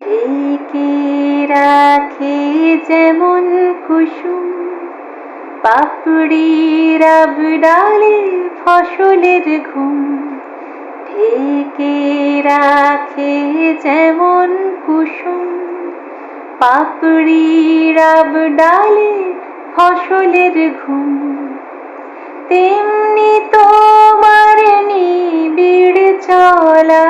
ঢেকে রাখে যেমন কুসুম পাপড়ির ডালে ফসলের ঘুম। ঢেকে রাখে যেমন কুসুম পাপড়ির ডালে ফসলের ঘুম, তেমনি তোমার নিবিড় চলা,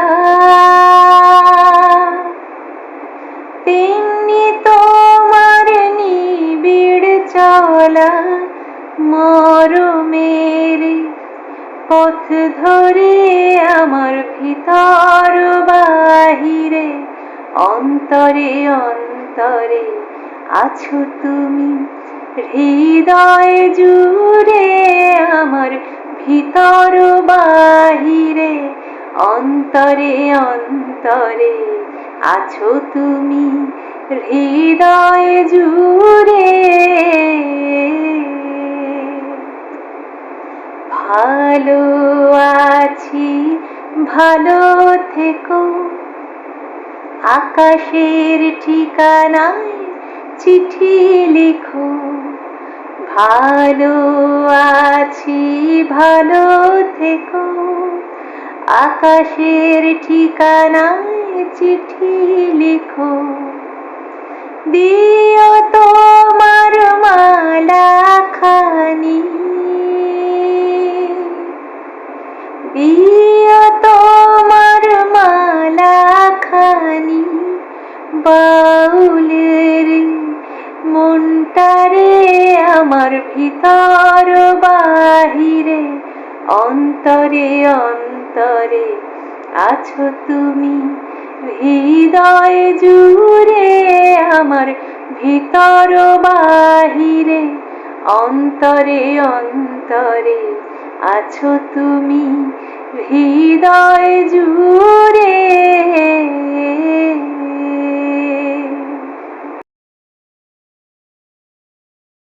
তেমনি তোমার নিবিড় চলা মরমের পথ ধরে আমার ভিতর বাহিরে অন্তরে অন্তরে আছো তুমি। হৃদয় জুড়ে আমার ভিতর বাহিরে অন্তরে অন্তরে আছো তুমি। হৃদয় জুড়ে ভালো আছি, ভালো থেকো। আকাশের ঠিকানায় চিঠি লিখো। ভালো আছি, ভালো থেকো। আকাশের ঠিকানায় চিঠি লিখো। দিও তোমার মালা খানি, দিও তোমার মালা খানি বাউলের মনটারে আমার ভিতর বাহিরে অন্তরে অন্তরে আছো তুমি। হৃদয় জুড়ে আমার ভিতর বাহিরে অন্তরে অন্তরে আছো তুমি। হৃদয় জুড়ে